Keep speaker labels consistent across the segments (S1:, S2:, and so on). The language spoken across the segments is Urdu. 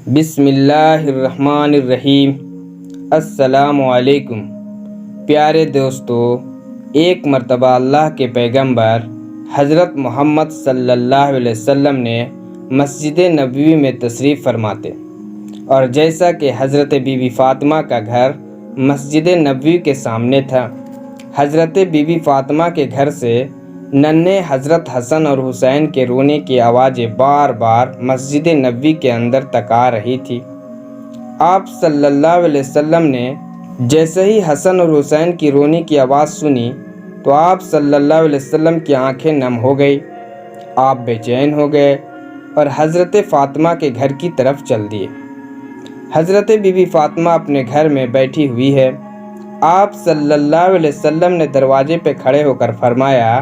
S1: بسم اللہ الرحمن الرحیم۔ السلام علیکم پیارے دوستو، ایک مرتبہ اللہ کے پیغمبر حضرت محمد صلی اللہ علیہ وسلم نے مسجد نبوی میں تشریف فرماتے، اور جیسا کہ حضرت بی بی فاطمہ کا گھر مسجد نبوی کے سامنے تھا، حضرت بی بی فاطمہ کے گھر سے ننھے حضرت حسن اور حسین کے رونے کی آوازیں بار بار مسجد نبوی کے اندر تک آ رہی تھی۔ آپ صلی اللہ علیہ وسلم نے جیسے ہی حسن اور حسین کی رونے کی آواز سنی تو آپ صلی اللہ علیہ وسلم کی آنکھیں نم ہو گئی، آپ بے چین ہو گئے اور حضرت فاطمہ کے گھر کی طرف چل دیے۔ حضرت بی بی فاطمہ اپنے گھر میں بیٹھی ہوئی ہے۔ آپ صلی اللہ علیہ وسلم نے دروازے پہ کھڑے ہو کر فرمایا،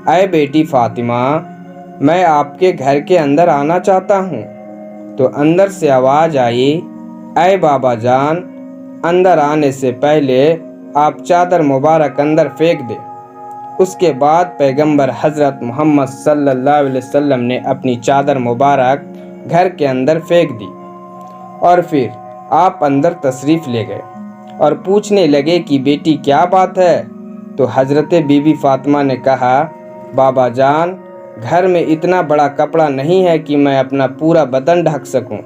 S1: اے بیٹی فاطمہ، میں آپ کے گھر کے اندر آنا چاہتا ہوں۔ تو اندر سے آواز آئی، اے بابا جان، اندر آنے سے پہلے آپ چادر مبارک اندر پھینک دیں۔ اس کے بعد پیغمبر حضرت محمد صلی اللہ علیہ وسلم نے اپنی چادر مبارک گھر کے اندر پھینک دی، اور پھر آپ اندر تشریف لے گئے اور پوچھنے لگے کہ بیٹی کیا بات ہے؟ تو حضرت بی بی فاطمہ نے کہا، بابا جان، گھر میں اتنا بڑا کپڑا نہیں ہے کہ میں اپنا پورا بدن ڈھک سکوں،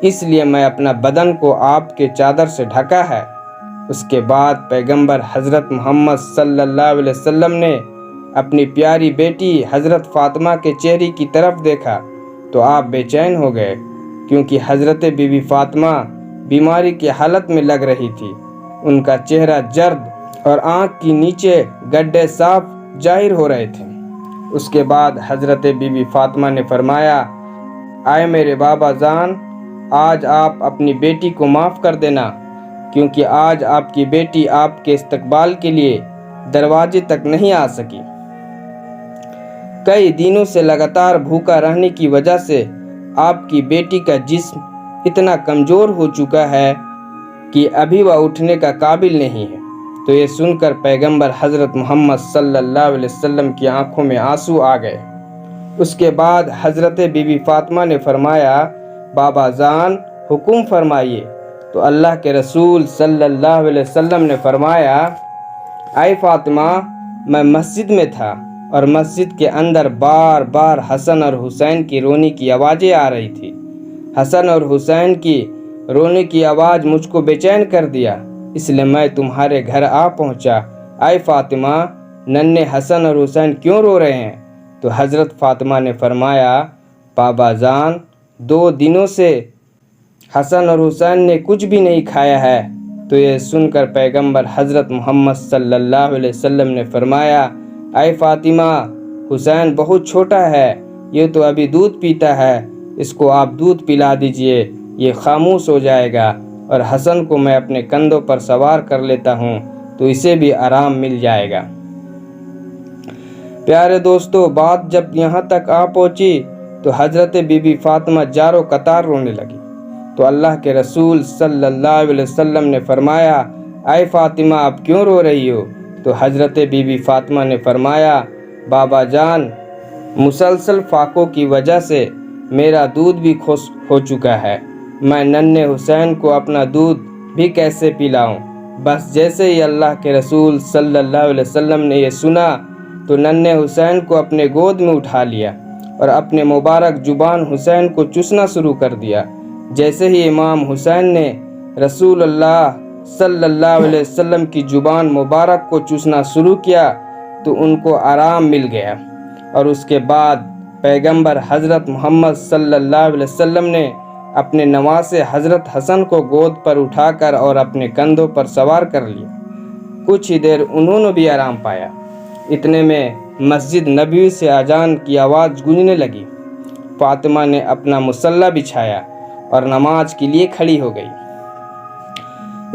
S1: اس لیے میں اپنا بدن کو آپ کے چادر سے ڈھکا ہے۔ اس کے بعد پیغمبر حضرت محمد صلی اللہ علیہ وسلم نے اپنی پیاری بیٹی حضرت فاطمہ کے چہرے کی طرف دیکھا تو آپ بے چین ہو گئے، کیونکہ حضرت بی بی فاطمہ بیماری کی حالت میں لگ رہی تھی۔ ان کا چہرہ زرد اور آنکھ کے نیچے گڈھے صاف ظاہر ہو رہے تھے۔ اس کے بعد حضرت بی بی فاطمہ نے فرمایا، اے میرے بابا جان، آج آپ اپنی بیٹی کو معاف کر دینا، کیونکہ آج آپ کی بیٹی آپ کے استقبال کے لیے دروازے تک نہیں آ سکی۔ کئی دنوں سے لگاتار بھوکا رہنے کی وجہ سے آپ کی بیٹی کا جسم اتنا کمزور ہو چکا ہے کہ ابھی وہ اٹھنے کا قابل نہیں ہے۔ تو یہ سن کر پیغمبر حضرت محمد صلی اللہ علیہ وسلم کی آنکھوں میں آنسو آ گئے۔ اس کے بعد حضرت بی بی فاطمہ نے فرمایا، بابا جان، حکم فرمائیے۔ تو اللہ کے رسول صلی اللہ علیہ وسلم نے فرمایا، اے فاطمہ، میں مسجد میں تھا اور مسجد کے اندر بار بار حسن اور حسین کی رونے کی آوازیں آ رہی تھی۔ حسن اور حسین کی رونے کی آواز مجھ کو بے چین کر دیا، اس لیے میں تمہارے گھر آ پہنچا۔ اے فاطمہ، ننھے حسن اور حسین کیوں رو رہے ہیں؟ تو حضرت فاطمہ نے فرمایا، بابا جان، 2 دنوں سے حسن اور حسین نے کچھ بھی نہیں کھایا ہے۔ تو یہ سن کر پیغمبر حضرت محمد صلی اللہ علیہ وسلم نے فرمایا، اے فاطمہ، حسین بہت چھوٹا ہے، یہ تو ابھی دودھ پیتا ہے، اس کو آپ دودھ پلا دیجئے، یہ خاموش ہو جائے گا، اور حسن کو میں اپنے کندھوں پر سوار کر لیتا ہوں تو اسے بھی آرام مل جائے گا۔ پیارے دوستو، بات جب یہاں تک آ پہنچی تو حضرت بی بی فاطمہ جاروں قطار رونے لگی۔ تو اللہ کے رسول صلی اللہ علیہ وسلم نے فرمایا، اے فاطمہ، آپ کیوں رو رہی ہو؟ تو حضرت بی بی فاطمہ نے فرمایا، بابا جان، مسلسل فاقوں کی وجہ سے میرا دودھ بھی خشک ہو چکا ہے، میں ننھے حسین کو اپنا دودھ بھی کیسے پلاؤں؟ بس جیسے ہی اللہ کے رسول صلی اللہ علیہ وسلم نے یہ سنا تو ننھے حسین کو اپنے گود میں اٹھا لیا اور اپنے مبارک زبان حسین کو چوسنا شروع کر دیا۔ جیسے ہی امام حسین نے رسول اللہ صلی اللہ علیہ وسلم کی زبان مبارک کو چوسنا شروع کیا تو ان کو آرام مل گیا، اور اس کے بعد پیغمبر حضرت محمد صلی اللہ علیہ وسلم نے اپنے نواسے حضرت حسن کو گود پر اٹھا کر اور اپنے کندھوں پر سوار کر لیا۔ کچھ ہی دیر انہوں نے بھی آرام پایا۔ اتنے میں مسجد نبوی سے اذان کی آواز گونجنے لگی۔ فاطمہ نے اپنا مصلی بچھایا اور نماز کے لیے کھڑی ہو گئی۔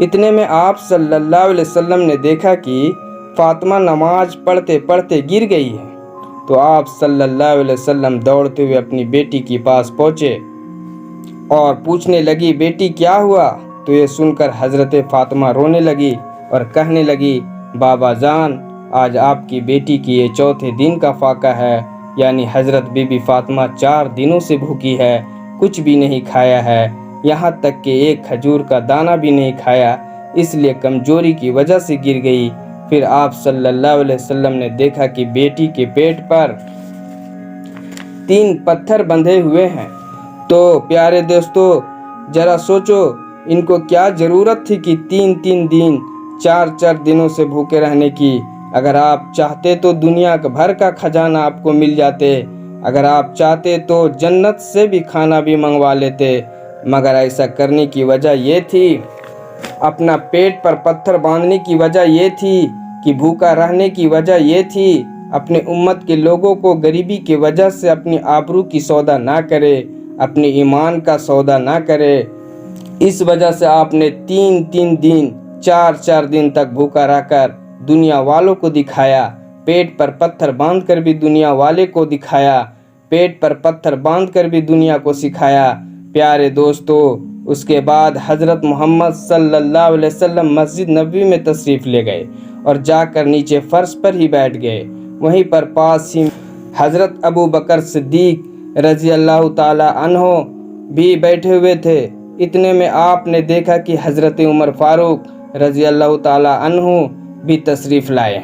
S1: اتنے میں آپ صلی اللہ علیہ وسلم نے دیکھا کہ فاطمہ نماز پڑھتے پڑھتے گر گئی ہے۔ تو آپ صلی اللہ علیہ وسلم دوڑتے ہوئے اپنی بیٹی کے پاس پہنچے اور پوچھنے لگی، بیٹی کیا ہوا؟ تو یہ سن کر حضرت فاطمہ رونے لگی اور کہنے لگی، بابا جان، آج آپ کی بیٹی کی یہ 4تھے دن کا فاقہ ہے، یعنی حضرت بی بی فاطمہ 4 دنوں سے بھوکی ہے، کچھ بھی نہیں کھایا ہے، یہاں تک کہ ایک کھجور کا دانہ بھی نہیں کھایا، اس لیے کمزوری کی وجہ سے گر گئی۔ پھر آپ صلی اللہ علیہ وسلم نے دیکھا کہ بیٹی کے پیٹ پر 3 پتھر بندھے ہوئے ہیں۔ تو پیارے دوستو، ذرا سوچو ان کو کیا ضرورت تھی کہ 3 دن 4 دنوں سے بھوکے رہنے کی۔ اگر آپ چاہتے تو دنیا بھر کا خزانہ آپ کو مل جاتے، اگر آپ چاہتے تو جنت سے بھی کھانا بھی منگوا لیتے، مگر ایسا کرنے کی وجہ یہ تھی، اپنا پیٹ پر پتھر باندھنے کی وجہ یہ تھی کہ بھوکا رہنے کی وجہ یہ تھی، اپنے امت کے لوگوں کو غریبی کی وجہ سے اپنی آبرو کی سودا نہ کرے، اپنے ایمان کا سودا نہ کرے۔ اس وجہ سے آپ نے 3 دن 4 دن تک بھوکا رہ کر دنیا والوں کو دکھایا، پیٹ پر پتھر باندھ کر بھی دنیا والے کو دکھایا، پیٹ پر پتھر باندھ کر بھی دنیا کو سکھایا۔ پیارے دوستو، اس کے بعد حضرت محمد صلی اللہ علیہ وسلم مسجد نبوی میں تشریف لے گئے اور جا کر نیچے فرش پر ہی بیٹھ گئے۔ وہیں پر پاس ہی حضرت ابو بکر صدیق رضی اللہ تعالی عنہ بھی بیٹھے ہوئے تھے۔ اتنے میں آپ نے دیکھا کہ حضرت عمر فاروق رضی اللہ تعالی عنہ بھی تشریف لائے۔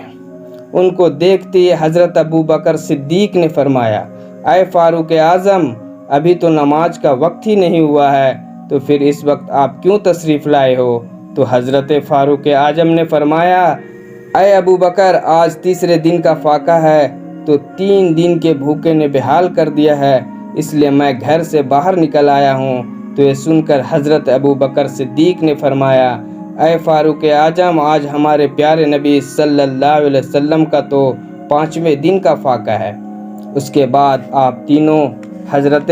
S1: ان کو دیکھتے ہی حضرت ابو بکر صدیق نے فرمایا، اے فاروق اعظم، ابھی تو نماز کا وقت ہی نہیں ہوا ہے، تو پھر اس وقت آپ کیوں تشریف لائے ہو؟ تو حضرت فاروق اعظم نے فرمایا، اے ابو بکر، آج تیسرے دن کا فاقہ ہے، تو 3 دن کے بھوکے نے بحال کر دیا ہے، اس لیے میں گھر سے باہر نکل آیا ہوں۔ تو یہ سن کر حضرت ابو بکر صدیق نے فرمایا، اے فاروق اعظم، آج ہمارے پیارے نبی صلی اللہ علیہ وسلم کا تو 5ویں دن کا فاقہ ہے۔ اس کے بعد آپ تینوں حضرت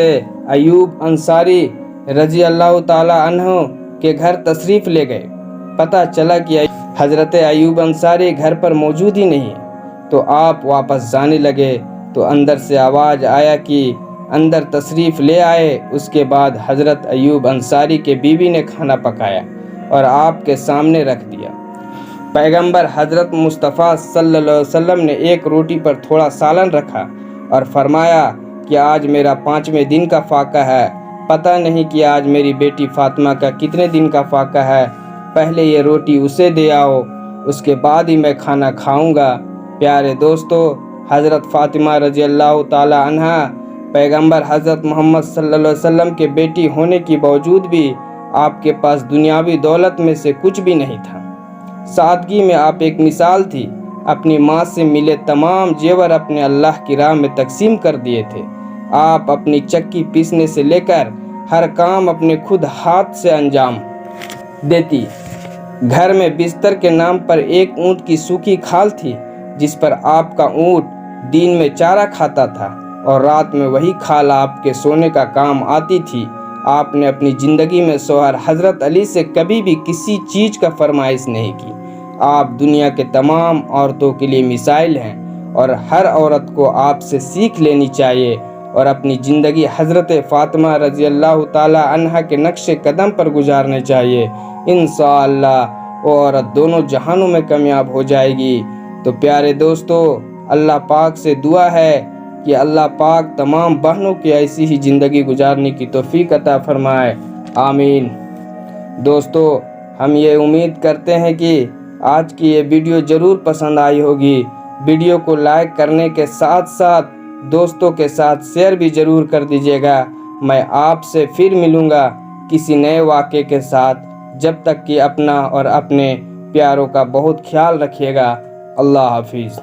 S1: ایوب انصاری رضی اللہ تعالی عنہ کے گھر تشریف لے گئے۔ پتہ چلا کہ حضرت ایوب انصاری گھر پر موجود ہی نہیں، تو آپ واپس جانے لگے تو اندر سے آواز آیا کہ اندر تشریف لے آئے۔ اس کے بعد حضرت ایوب انصاری کے بیوی نے کھانا پکایا اور آپ کے سامنے رکھ دیا۔ پیغمبر حضرت مصطفیٰ صلی اللہ علیہ وسلم نے ایک روٹی پر تھوڑا سالن رکھا اور فرمایا کہ آج میرا 5ویں دن کا فاقہ ہے، پتہ نہیں کہ آج میری بیٹی فاطمہ کا کتنے دن کا فاقہ ہے، پہلے یہ روٹی اسے دے آؤ، اس کے بعد ہی میں کھانا کھاؤں گا۔ پیارے دوستو، حضرت فاطمہ رضی اللہ تعالی عنہا پیغمبر حضرت محمد صلی اللہ علیہ وسلم کے بیٹی ہونے کے باوجود بھی آپ کے پاس دنیاوی دولت میں سے کچھ بھی نہیں تھا۔ سادگی میں آپ ایک مثال تھی، اپنی ماں سے ملے تمام زیور اپنے اللہ کی راہ میں تقسیم کر دیے تھے۔ آپ اپنی چکی پیسنے سے لے کر ہر کام اپنے خود ہاتھ سے انجام دیتی۔ گھر میں بستر کے نام پر ایک اونٹ کی سوکھی کھال تھی، جس پر آپ کا اونٹ دن میں چارہ کھاتا تھا اور رات میں وہی کھال آپ کے سونے کا کام آتی تھی۔ آپ نے اپنی زندگی میں شوہر حضرت علی سے کبھی بھی کسی چیز کا فرمائش نہیں کی۔ آپ دنیا کے تمام عورتوں کے لیے مثال ہیں اور ہر عورت کو آپ سے سیکھ لینی چاہیے اور اپنی زندگی حضرت فاطمہ رضی اللہ تعالی عنہا کے نقش قدم پر گزارنے چاہیے۔ انشاءاللہ وہ عورت دونوں جہانوں میں کامیاب ہو جائے گی۔ تو پیارے دوستو، اللہ پاک سے دعا ہے کہ اللہ پاک تمام بہنوں کی ایسی ہی زندگی گزارنے کی توفیق عطا فرمائے، آمین۔ دوستو، ہم یہ امید کرتے ہیں کہ آج کی یہ ویڈیو ضرور پسند آئی ہوگی۔ ویڈیو کو لائک کرنے کے ساتھ ساتھ دوستوں کے ساتھ شیئر بھی ضرور کر دیجیے گا۔ میں آپ سے پھر ملوں گا کسی نئے واقعے کے ساتھ، جب تک کہ اپنا اور اپنے پیاروں کا بہت خیال رکھیے گا۔ اللہ حافظ۔